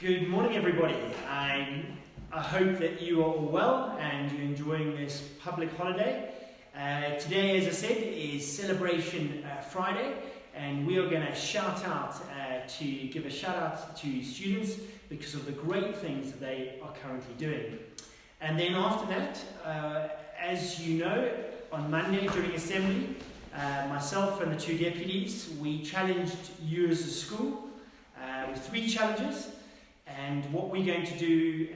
Good morning, everybody. I hope that you are all well and you're enjoying this public holiday. Today, as I said, is Celebration Friday, and we are going to give a shout out to students because of the great things that they are currently doing. And then after that, as you know, on Monday during assembly, myself and the two deputies, we challenged you as a school with 3 challenges. And what we're going to do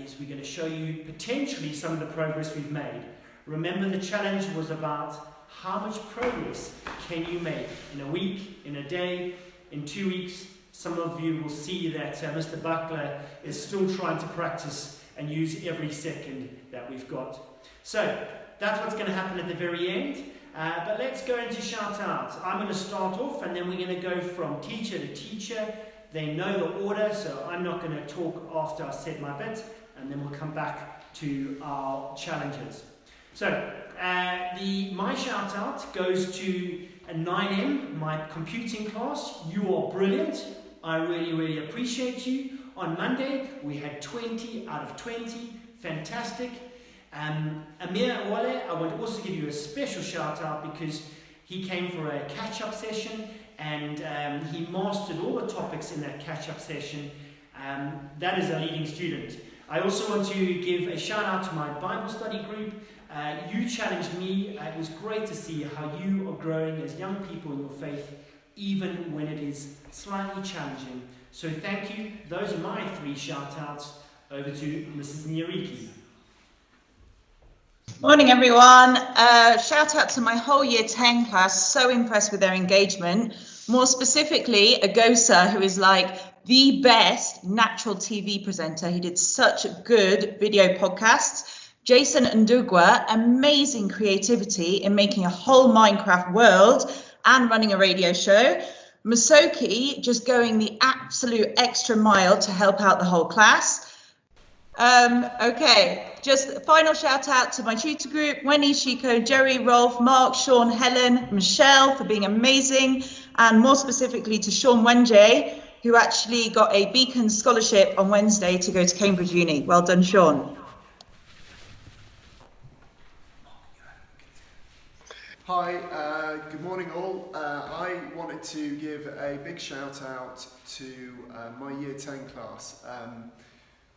is we're going to show you potentially some of the progress we've made. Remember, the challenge was about how much progress can you make in a week, in a day, in 2 weeks. Some of you will see that Mr. Buckler is still trying to practice and use every second that we've got. So that's what's going to happen at the very end. But let's go into shout outs. I'm going to start off and then we're going to go from teacher to teacher. They know the order, so I'm not going to talk after I've said my bit, and then we'll come back to our challenges. So, my shout out goes to a 9M, my computing class. You are brilliant. I really, really appreciate you. On Monday, we had 20 out of 20. Fantastic. Amir Awale, I want to also give you a special shout out because he came for a catch-up session. And he mastered all the topics in that catch-up session. That is a leading student. I also want to give a shout out to my Bible study group. You challenged me. It was great to see how you are growing as young people in your faith, even when it is slightly challenging. So thank you. Those are my 3 shout outs. Over to Mrs. Nyariki. Morning, everyone. Shout out to my whole year 10 class. So impressed with their engagement. More specifically, Agosa, who is like the best natural TV presenter. He did such good video podcasts. Jason Ndugwa, amazing creativity in making a whole Minecraft world and running a radio show. Masoki, just going the absolute extra mile to help out the whole class. Okay, just final shout out to my tutor group, Wendy, Shiko, Jerry, Rolf, Mark, Sean, Helen, Michelle for being amazing, and more specifically to Sean Wenjay, who actually got a Beacon scholarship on Wednesday to go to Cambridge Uni. Well done, Sean. Hi, good morning all. I wanted to give a big shout out to my year 10 class.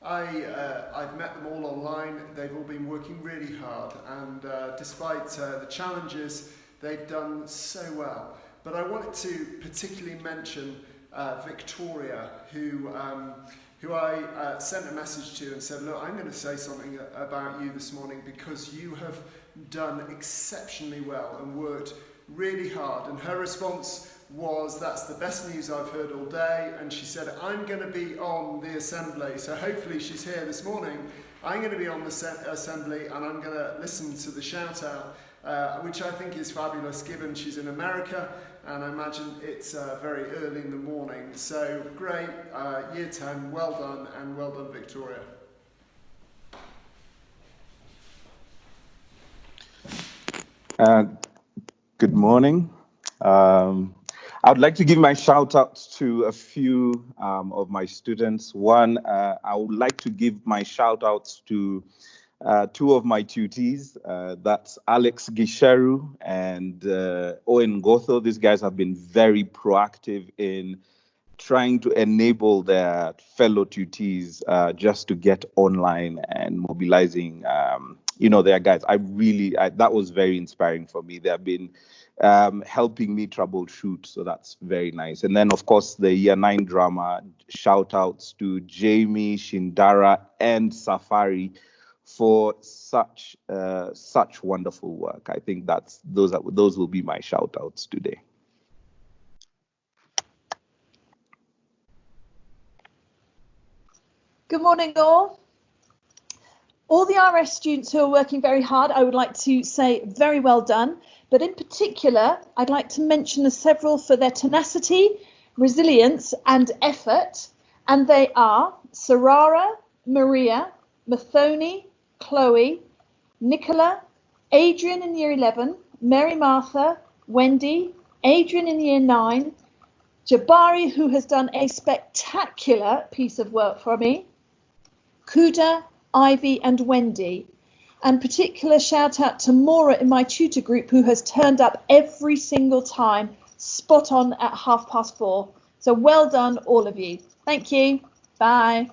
I've met them all online. They've all been working really hard, and despite the challenges, they've done so well. But I wanted to particularly mention Victoria, who I sent a message to and said, look, I'm going to say something about you this morning because you have done exceptionally well and worked really hard. And her response was, that's the best news I've heard all day. And she said, I'm going to be on the assembly. So hopefully she's here this morning. I'm going to be on the assembly and I'm going to listen to the shout out, which I think is fabulous given she's in America. And I imagine it's very early in the morning. So great, year 10, well done, and well done, Victoria. Good morning. I'd like to give my shout outs to a few of my students. One, I would like to give my shout outs to 2 of my tutees. That's Alex Gisheru and Owen Gotho. These guys have been very proactive in trying to enable their fellow tutees just to get online and mobilizing, their guys. That was very inspiring for me. They have been helping me troubleshoot, so that's very nice. And then, of course, the year 9 drama, shout outs to Jamie, Shindara, and Safari for such wonderful work. I think those will be my shout outs today. Good morning, all. All the RS students who are working very hard, I would like to say very well done. But in particular, I'd like to mention the several for their tenacity, resilience and effort. And they are Sarara, Maria, Mathoni, Chloe, Nicola, Adrian in year 11, Mary Martha, Wendy, Adrian in year 9, Jabari, who has done a spectacular piece of work for me, Kuda, Ivy and Wendy. And particular shout out to Maura in my tutor group, who has turned up every single time, spot on at 4:30. So well done, all of you. Thank you. Bye.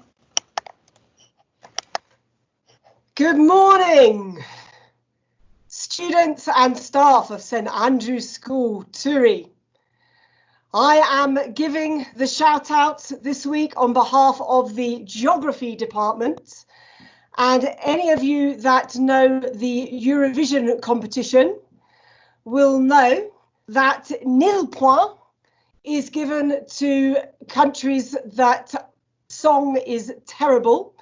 Good morning, students and staff of St Andrew's School, Turi. I am giving the shout out this week on behalf of the Geography Department. And any of you that know the Eurovision competition will know that nil point is given to countries that song is terrible.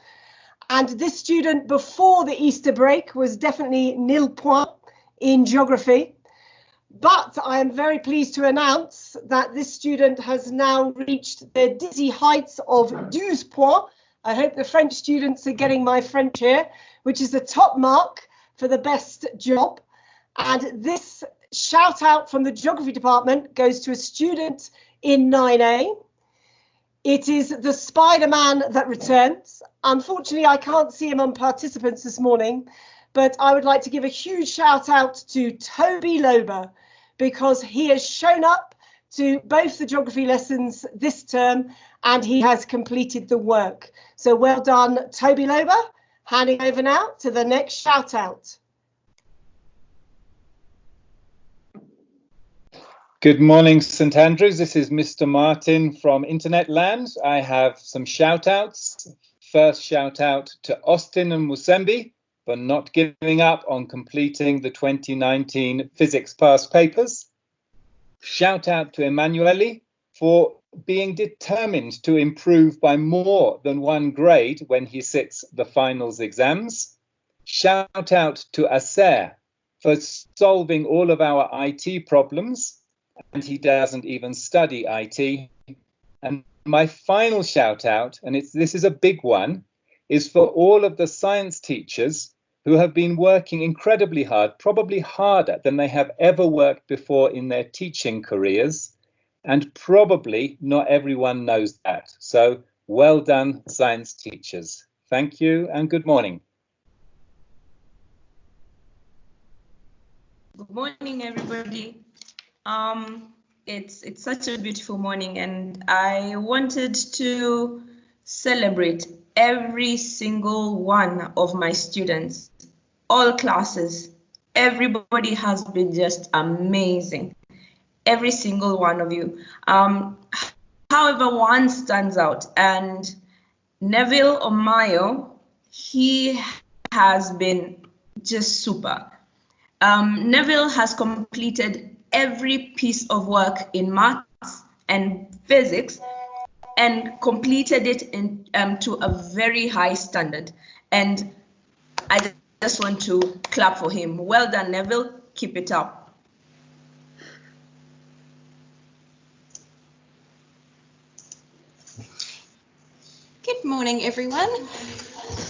And this student before the Easter break was definitely nil point in geography. But I am very pleased to announce that this student has now reached the dizzy heights of 12 points. I hope the French students are getting my French here, which is the top mark for the best job. And this shout out from the Geography Department goes to a student in 9A. It is the Spider-Man that returns. Unfortunately, I can't see him on participants this morning, but I would like to give a huge shout out to Toby Lober, because he has shown up to both the geography lessons this term and he has completed the work. So well done, Toby Lober. Handing over now to the next shout out. Good morning, St Andrews. This is Mr. Martin from Internet Land. I have some shout outs. First shout out to Austin and Musembi for not giving up on completing the 2019 physics past papers. Shout out to Emanuele for being determined to improve by more than 1 grade when he sits the finals exams. Shout out to Acer for solving all of our IT problems, and he doesn't even study IT. And my final shout out, and this is a big one, is for all of the science teachers who have been working incredibly hard, probably harder than they have ever worked before in their teaching careers. And probably not everyone knows that. So well done, science teachers. Thank you and good morning. Good morning, everybody. It's such a beautiful morning, and I wanted to celebrate every single one of my students, all classes. Everybody has been just amazing. Every single one of you. However, one stands out, and Neville Omayo, he has been just super. Neville has completed every piece of work in maths and physics and completed it to a very high standard. And I just want to clap for him. Well done, Neville. Keep it up. Good morning, everyone.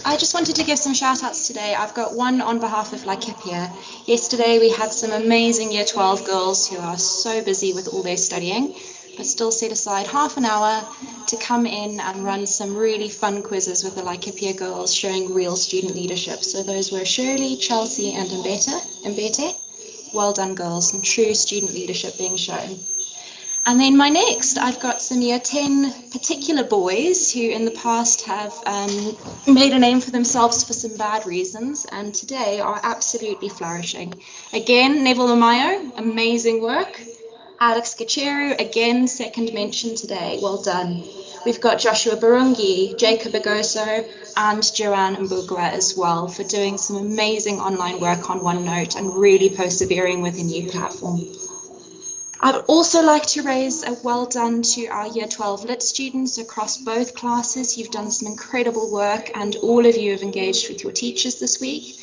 I just wanted to give some shout outs today. I've got one on behalf of Laikipia. Yesterday we had some amazing Year 12 girls who are so busy with all their studying, but still set aside half an hour to come in and run some really fun quizzes with the Laikipia girls showing real student leadership. So those were Shirley, Chelsea and Mbete. Well done, girls, and true student leadership being shown. And then I've got some Year 10 particular boys who in the past have made a name for themselves for some bad reasons and today are absolutely flourishing. Again, Neville Omayo, amazing work. Alex Gacheru, again, second mention today, well done. We've got Joshua Barungi, Jacob Agoso and Joanne Mbugwa as well for doing some amazing online work on OneNote and really persevering with a new platform. I'd also like to raise a well done to our Year 12 Lit students across both classes. You've done some incredible work and all of you have engaged with your teachers this week.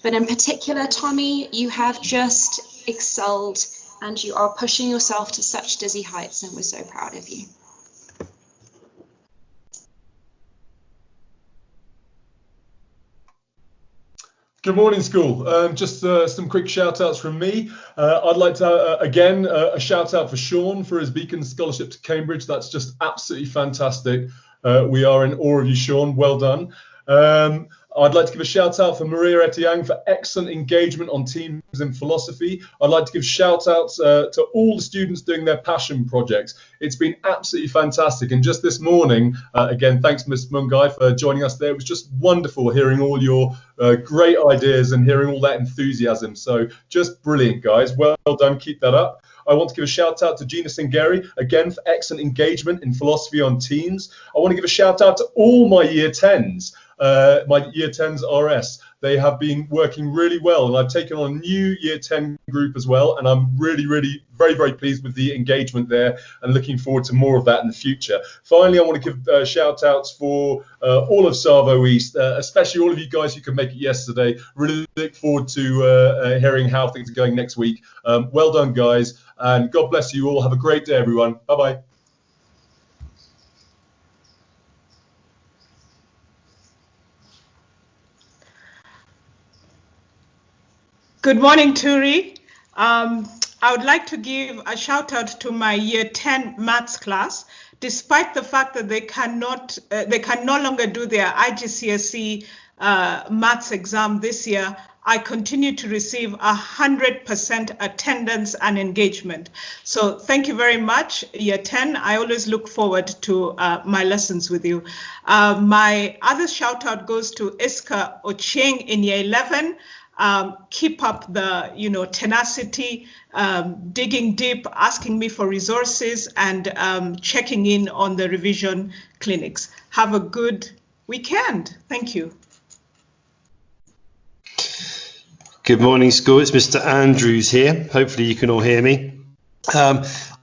But in particular, Tommy, you have just excelled and you are pushing yourself to such dizzy heights and we're so proud of you. Good morning, school. Just some quick shout outs from me. I'd like to, again, a shout out for Sean for his Beacon Scholarship to Cambridge. That's just absolutely fantastic. We are in awe of you, Sean. Well done. I'd like to give a shout out for Maria Etiang for excellent engagement on teams in philosophy. I'd like to give shout outs to all the students doing their passion projects. It's been absolutely fantastic. And just this morning, again, thanks, Ms. Mungai, for joining us there. It was just wonderful hearing all your great ideas and hearing all that enthusiasm. So just brilliant, guys. Well done. Keep that up. I want to give a shout out to Gina Singeri, again, for excellent engagement in philosophy on teams. I want to give a shout out to all my year 10s. My year 10s RS. They have been working really well, and I've taken on a new year 10 group as well, and I'm really, very, very pleased with the engagement there and looking forward to more of that in the future. Finally, I want to give shout outs for all of Savo East, especially all of you guys who could make it yesterday. Really look forward to hearing how things are going next week. Well done, guys, and God bless you all. Have a great day, everyone. Bye-bye. Good morning, Turi. I would like to give a shout out to my year 10 maths class. Despite the fact that they can no longer do their IGCSE maths exam this year, I continue to receive 100% attendance and engagement. So thank you very much, year 10. I always look forward to my lessons with you. My other shout out goes to Iska Ochieng in year 11. Keep up the tenacity, digging deep, asking me for resources, and checking in on the revision clinics. Have a good weekend. Thank you. Good morning, school. It's Mr. Andrews here. Hopefully you can all hear me.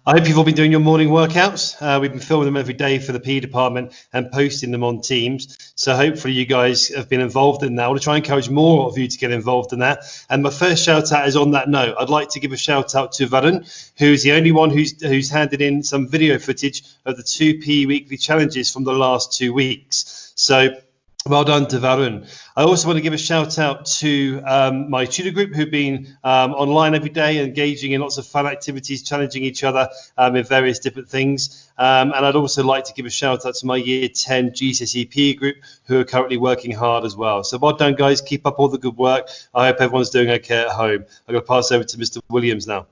I hope you've all been doing your morning workouts. We've been filming them every day for the PE department and posting them on Teams. So hopefully you guys have been involved in that. I want to try and encourage more of you to get involved in that. And my first shout out is on that note. I'd like to give a shout out to Varun, who's the only one who's handed in some video footage of the 2 PE weekly challenges from the last 2 weeks. So well done to Varun. I also want to give a shout out to my tutor group who've been online every day, engaging in lots of fun activities, challenging each other in various different things. And I'd also like to give a shout out to my year 10 GCSE PE group who are currently working hard as well. So well done, guys. Keep up all the good work. I hope everyone's doing okay at home. I'm going to pass over to Mr. Williams now.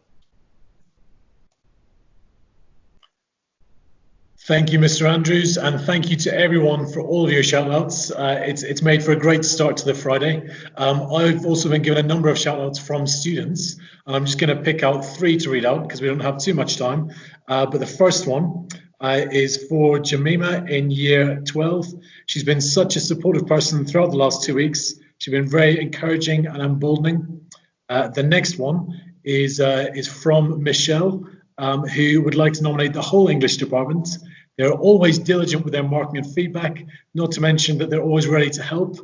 Thank you, Mr. Andrews, and thank you to everyone for all of your shout-outs. It's made for a great start to the Friday. I've also been given a number of shout-outs from students, and I'm just going to pick out 3 to read out because we don't have too much time. But the first one is for Jamima in year 12. She's been such a supportive person throughout the last 2 weeks. She's been very encouraging and emboldening. The next one is from Michelle, who would like to nominate the whole English department. They're always diligent with their marking and feedback, not to mention that they're always ready to help.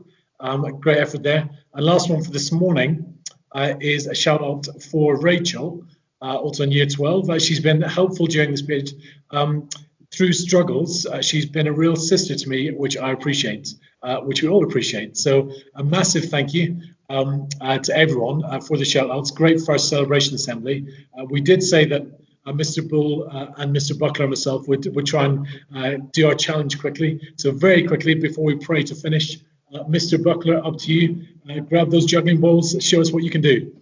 Great effort there. And last one for this morning is a shout out for Rachel, also in year 12. She's been helpful during this period. Through struggles, she's been a real sister to me, which I appreciate, which we all appreciate. So a massive thank you to everyone for the shout outs. Great first celebration assembly. We did say that Mr. Bull and Mr. Buckler and myself would try and do our challenge quickly. So very quickly, before we pray to finish, Mr. Buckler, up to you. Grab those juggling balls, show us what you can do.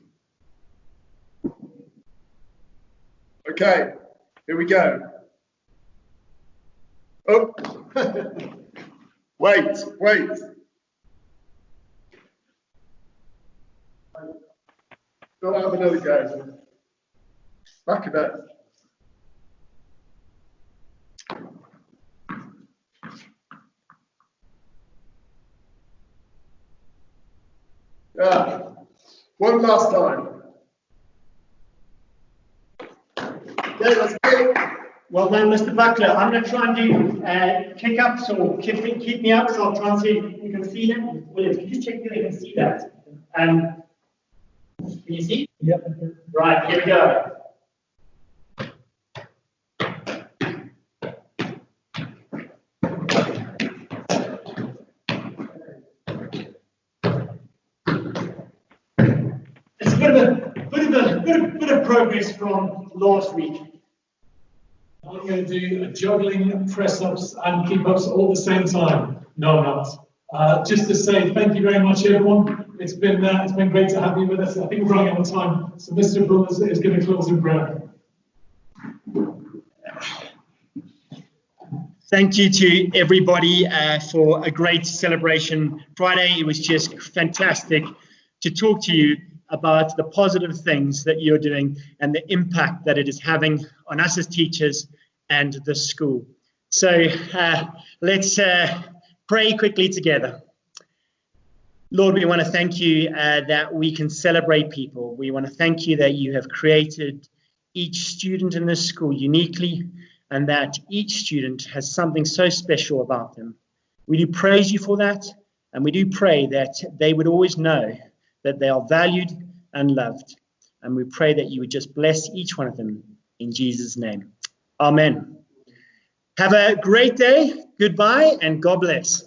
Okay, here we go. Oh, wait. Don't have another go. Back of that. Yeah. One last time. Okay, let's go. Well done, Mr. Buckler. I'm going to try and do kick-ups or keep me up, so I'll try and see if you can see that. Williams, can you just check if you can see that? Can you see? Yep. Right, here we go. bit of progress from last week. I'm going to do juggling, press-ups and keep-ups all at the same time. No, I'm not. Just to say thank you very much, everyone. It's been great to have you with us. I think we're running out of time, so Mr. Bull is going to close in prayer. Thank you to everybody for a great celebration Friday. It was just fantastic to talk to you about the positive things that you're doing and the impact that it is having on us as teachers and the school. So let's pray quickly together. Lord, we want to thank you that we can celebrate people. We want to thank you that you have created each student in this school uniquely, and that each student has something so special about them. We do praise you for that, and we do pray that they would always know that they are valued and loved. And we pray that you would just bless each one of them in Jesus' name. Amen. Have a great day. Goodbye, and God bless.